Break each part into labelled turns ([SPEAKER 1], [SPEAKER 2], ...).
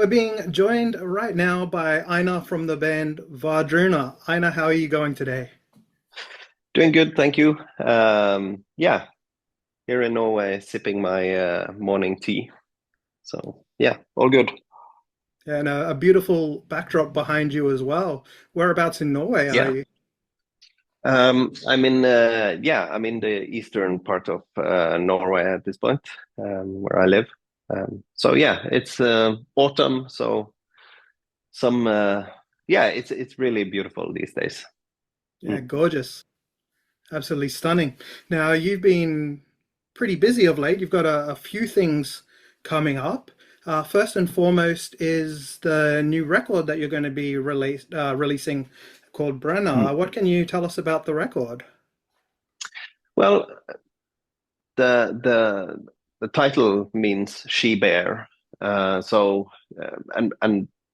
[SPEAKER 1] We're being joined right now by Einar from the band WARDRUNA. Einar, how are you going today?
[SPEAKER 2] Doing good, thank you. Yeah, here in Norway, sipping my morning tea. So yeah, all good.
[SPEAKER 1] And a beautiful backdrop behind you as well. Whereabouts in Norway are
[SPEAKER 2] Yeah,
[SPEAKER 1] you?
[SPEAKER 2] I'm in the eastern part of Norway at this point, where I live. So yeah, it's autumn, so some yeah, it's really beautiful these days.
[SPEAKER 1] Yeah,
[SPEAKER 2] Mm.
[SPEAKER 1] gorgeous. Absolutely stunning. Now, you've been pretty busy of late. You've got a few things coming up. First and foremost is the new record that you're going to be releasing called
[SPEAKER 2] Mm.
[SPEAKER 1] Brenna. What can you tell us about the record?
[SPEAKER 2] Well, the title means she bear. And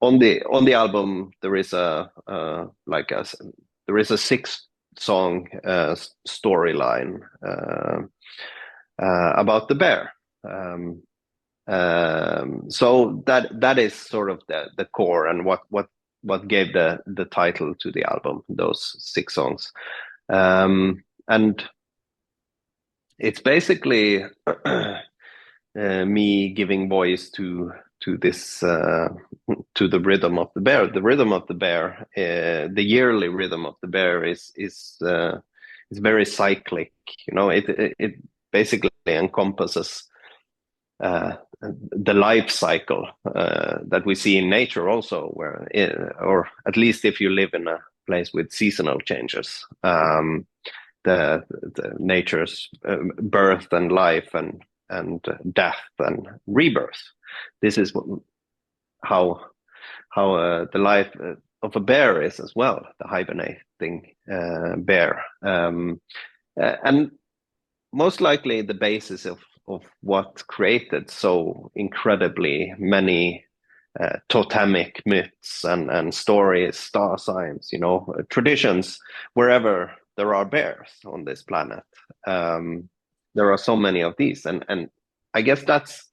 [SPEAKER 2] on the album there is there is a six song storyline about the bear. So that is sort of the core and what gave the title to the album, those six songs. And it's basically me giving voice to this to the rhythm of the bear. The rhythm of the bear, the yearly rhythm of the bear is very cyclic. You know, it basically encompasses the life cycle that we see in nature also, or at least if you live in a place with seasonal changes. The nature's birth and life and death and rebirth. This is how the life of a bear is as well, the hibernating bear, and most likely the basis of what created so incredibly many totemic myths and stories, star signs, you know, traditions wherever there are bears on this planet. There are so many of these, and I guess that's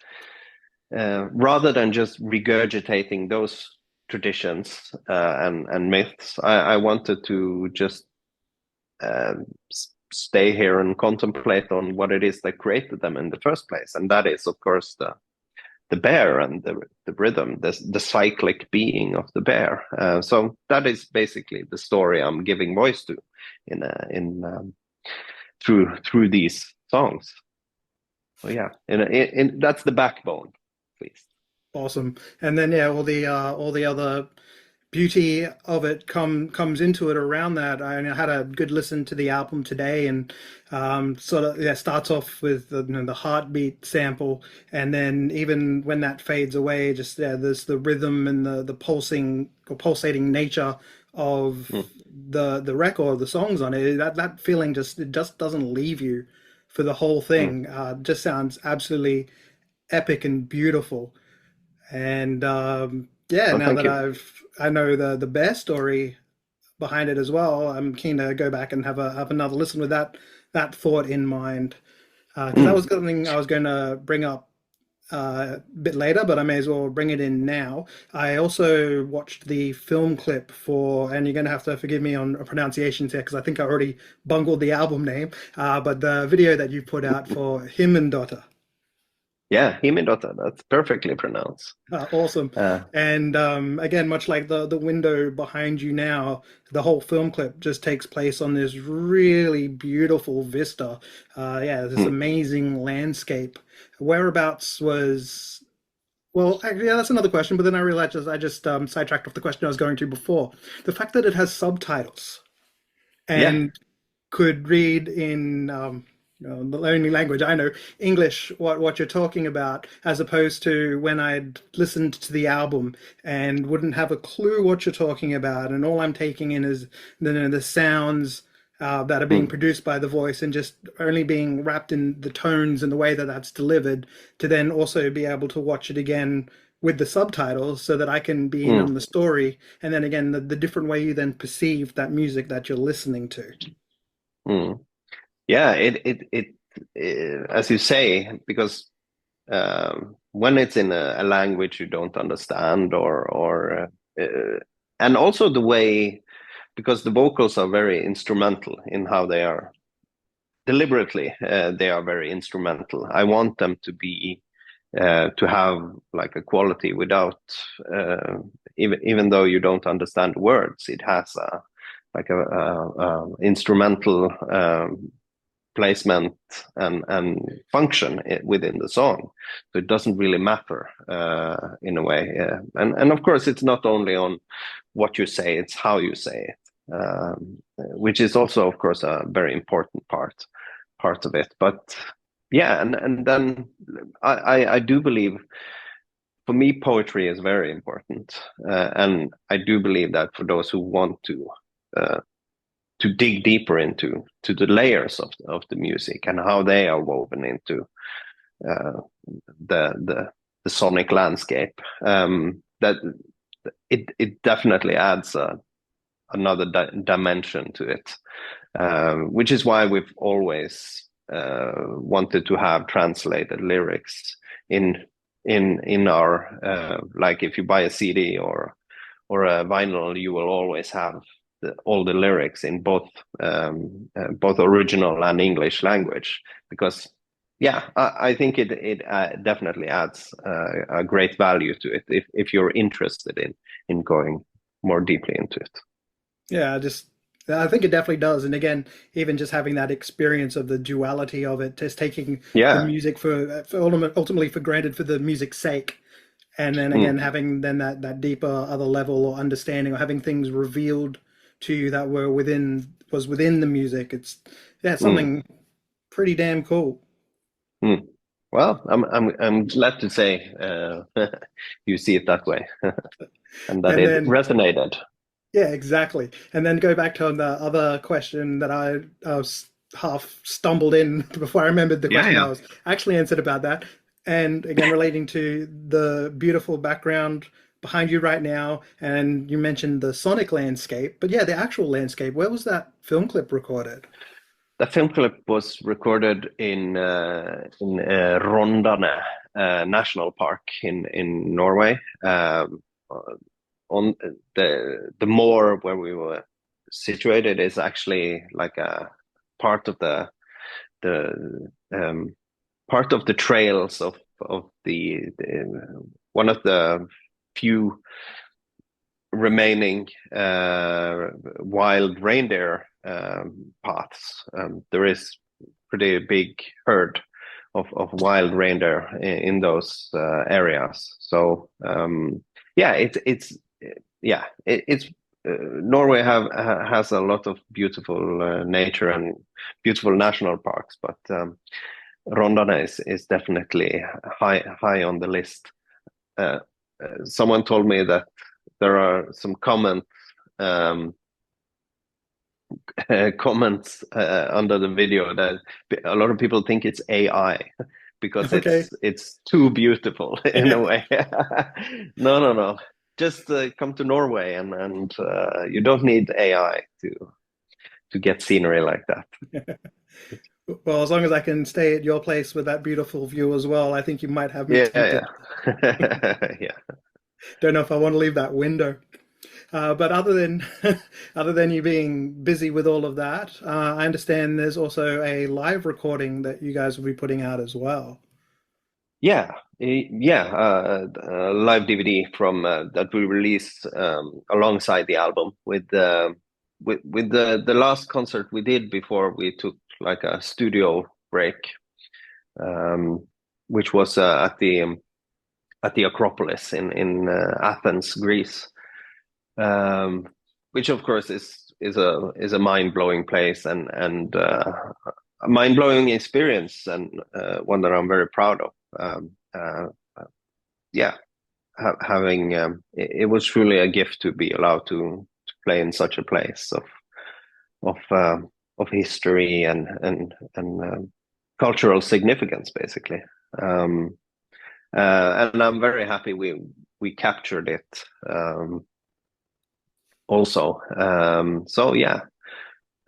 [SPEAKER 2] rather than just regurgitating those traditions and myths. I wanted to just uh, stay here and contemplate on what it is that created them in the first place, and that is, of course, the bear and the rhythm, the cyclic being of the bear. So that is basically the story I'm giving voice to in through these songs. So yeah, that's the backbone, please.
[SPEAKER 1] Awesome. And then yeah, all the other beauty of it comes into it around that. I had a good listen to the album today, and sort of yeah, starts off with the heartbeat sample, and then even when that fades away, just yeah, there's the rhythm and the pulsing or pulsating nature of
[SPEAKER 2] Mm,
[SPEAKER 1] the record, the songs on it. That feeling just it just doesn't leave you for the whole
[SPEAKER 2] mm.
[SPEAKER 1] thing. Just sounds absolutely epic and beautiful. And yeah,
[SPEAKER 2] Well,
[SPEAKER 1] now
[SPEAKER 2] thank
[SPEAKER 1] that
[SPEAKER 2] you.
[SPEAKER 1] I know the bear story behind it as well, I'm keen to go back and have another listen with that thought in mind. Because that was
[SPEAKER 2] Mm.
[SPEAKER 1] something I was going to bring up a bit later, but I may as well bring it in now. I also watched the film clip for, and you're going to have to forgive me on pronunciations here because I think I already bungled the album name, but the video that you put out for Himinndotter.
[SPEAKER 2] Yeah, Himinndotter, that's perfectly pronounced.
[SPEAKER 1] Awesome.
[SPEAKER 2] Uh,
[SPEAKER 1] And again, much like the window behind you now, the whole film clip just takes place on this really beautiful vista. Yeah, this
[SPEAKER 2] mm.
[SPEAKER 1] amazing landscape. Whereabouts was, well, actually, yeah, that's another question, but then I realized I just sidetracked off the question I was going to before. The fact that it has subtitles
[SPEAKER 2] Yeah.
[SPEAKER 1] and could read in the only language I know, English, what you're talking about, as opposed to when I'd listened to the album and wouldn't have a clue what you're talking about, and all I'm taking in is the sounds that are being
[SPEAKER 2] Mm.
[SPEAKER 1] produced by the voice and just only being wrapped in the tones and the way that that's delivered, to then also be able to watch it again with the subtitles so that I can be in
[SPEAKER 2] Mm.
[SPEAKER 1] on the story, and then again the different way you then perceive that music that you're listening to.
[SPEAKER 2] Mm. Yeah, as you say, because when it's in a language you don't understand, and also the way, because the vocals are very instrumental in how they are deliberately, they are very instrumental. I want them to be to have like a quality without even though you don't understand words, it has a like a instrumental placement and function within the song, so it doesn't really matter in a way. And of course, it's not only on what you say; it's how you say it, which is also, of course, a very important part of it. But yeah, and then I do believe, for me, poetry is very important, and I do believe that for those who want to dig deeper into the layers of the music and how they are woven into the sonic landscape, that it definitely adds another dimension to it, which is why we've always wanted to have translated lyrics in our like, if you buy a CD or a vinyl, you will always have all the lyrics in both original and English language, because yeah, I think it definitely adds a great value to it if you're interested in going more deeply into it.
[SPEAKER 1] Yeah, I think it definitely does. And again, even just having that experience of the duality of it, just taking the
[SPEAKER 2] Yeah.
[SPEAKER 1] music for ultimately for granted for the music's sake, and then again
[SPEAKER 2] Mm.
[SPEAKER 1] having then that deeper other level or understanding, or having things revealed to you that was within the music. It's yeah, it's
[SPEAKER 2] Mm.
[SPEAKER 1] something pretty damn cool.
[SPEAKER 2] Mm. Well, I'm glad to say you see it that way, and that
[SPEAKER 1] And
[SPEAKER 2] it
[SPEAKER 1] then
[SPEAKER 2] resonated.
[SPEAKER 1] yeah, exactly. And then go back to the other question that I was half stumbled in before I remembered the
[SPEAKER 2] Yeah,
[SPEAKER 1] question I
[SPEAKER 2] yeah.
[SPEAKER 1] was actually answered about that. And again, relating to the beautiful background behind you right now, and you mentioned the sonic landscape, but yeah, the actual landscape. Where was that film clip recorded?
[SPEAKER 2] The film clip was recorded in Rondane National Park in Norway. On the moor where we were situated is actually like a part of the part of the trails of the one of the few remaining wild reindeer paths. There is pretty big herd of wild reindeer in those areas. So yeah, it's Norway has a lot of beautiful nature and beautiful national parks, but Rondane is definitely high on the list. Someone told me that there are some um, comments under the video that a lot of people think it's AI because
[SPEAKER 1] Okay.
[SPEAKER 2] it's too beautiful in a way. No, no, no. Just come to Norway and you don't need AI to get scenery like that.
[SPEAKER 1] Well, as long as I can stay at your place with that beautiful view as well, I think you might have me
[SPEAKER 2] Yeah,
[SPEAKER 1] tempted.
[SPEAKER 2] yeah, yeah.
[SPEAKER 1] Don't know if I want to leave that window. But other than other than you being busy with all of that, I understand there's also a live recording that you guys will be putting out as well.
[SPEAKER 2] Yeah, yeah, live DVD from that we released alongside the album with the last concert we did before we took like a studio break, um, which was at the Acropolis in Athens, Greece, which of course is a mind blowing place and a mind blowing experience, and one that I'm very proud of. Yeah, having it was truly a gift to be allowed to play in such a place of history and cultural significance, basically. Um, and I'm very happy we captured it also. So yeah,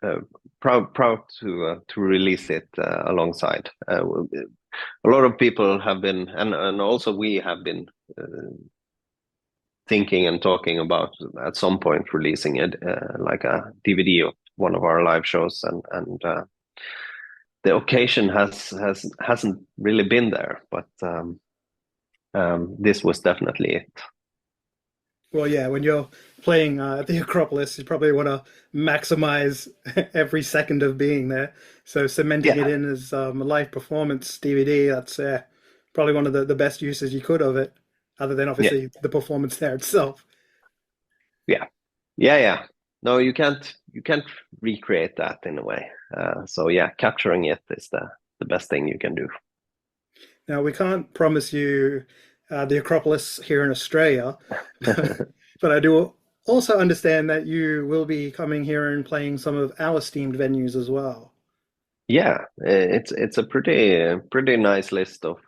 [SPEAKER 2] uh, proud to release it alongside. a lot of people have been, and also we have been thinking and talking about at some point releasing it like a DVD of one of our live shows, and the occasion hasn't really been there, but this was definitely it.
[SPEAKER 1] Well, yeah, when you're playing at the Acropolis, you probably want to maximize every second of being there. So cementing it
[SPEAKER 2] Yeah,
[SPEAKER 1] in as a live performance DVD, that's probably one of the best uses you could of it, other than
[SPEAKER 2] yeah,
[SPEAKER 1] obviously the performance there itself.
[SPEAKER 2] yeah, yeah. No, you can't recreate that in a way. So yeah, capturing it is the best thing you can do.
[SPEAKER 1] Now, we can't promise you the Acropolis here in Australia, but I do also understand that you will be coming here and playing some of our esteemed venues as well.
[SPEAKER 2] Yeah, it's a pretty nice list of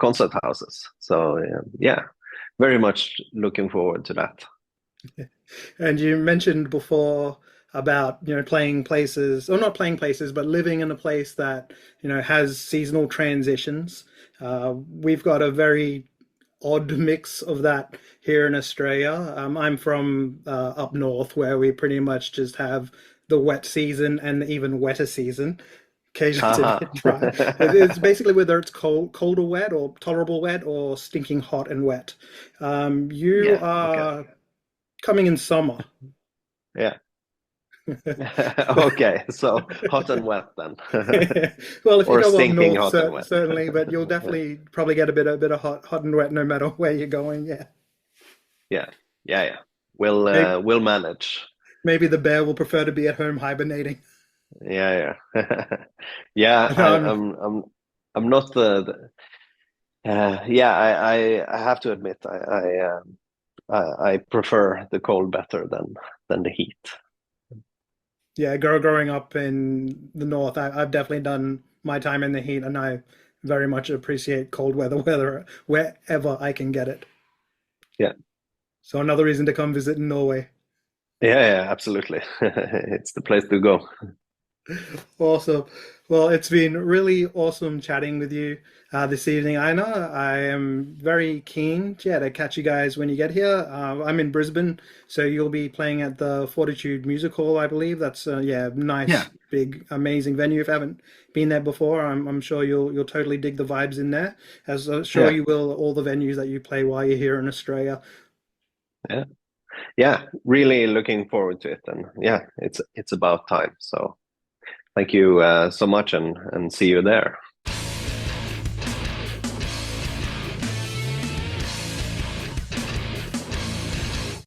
[SPEAKER 2] concert houses. So yeah, very much looking forward to that.
[SPEAKER 1] And you mentioned before about, playing places, or not playing places, but living in a place that, has seasonal transitions. We've got a very odd mix of that here in Australia. I'm from up north where we pretty much just have the wet season and the even wetter season. Occasionally it's a
[SPEAKER 2] Haha.
[SPEAKER 1] bit dry. It's basically whether it's colder wet or tolerable wet or stinking hot and wet. You
[SPEAKER 2] Yeah, okay.
[SPEAKER 1] are coming in summer.
[SPEAKER 2] Yeah. Okay, so hot and wet then.
[SPEAKER 1] Well, if you
[SPEAKER 2] Or
[SPEAKER 1] go up
[SPEAKER 2] stinking
[SPEAKER 1] north,
[SPEAKER 2] hot and wet.
[SPEAKER 1] certainly, but you'll definitely probably get a bit of hot and wet no matter where you're going. Yeah,
[SPEAKER 2] Yeah, yeah. We'll
[SPEAKER 1] maybe,
[SPEAKER 2] we'll manage.
[SPEAKER 1] maybe the bear will prefer to be at home hibernating.
[SPEAKER 2] Yeah. Yeah, I'm not yeah, I have to admit I prefer the cold better than the heat.
[SPEAKER 1] Yeah, growing up in the north, I've definitely done my time in the heat, and I very much appreciate cold weather wherever I can get it.
[SPEAKER 2] Yeah.
[SPEAKER 1] So another reason to come visit Norway.
[SPEAKER 2] Yeah, absolutely. It's the place to go.
[SPEAKER 1] Awesome. Well, it's been really awesome chatting with you this evening, Einar. I am very keen, yeah, to catch you guys when you get here. I'm in Brisbane, so you'll be playing at the Fortitude Music Hall, I believe. That's yeah,
[SPEAKER 2] Yeah.
[SPEAKER 1] nice, big, amazing venue. If you haven't been there before, I'm sure you'll totally dig the vibes in there, as sure
[SPEAKER 2] Yeah.
[SPEAKER 1] you will all the venues that you play while you're here in Australia.
[SPEAKER 2] Yeah. Yeah, really looking forward to it, and yeah, it's about time. So thank you so much, and see you there.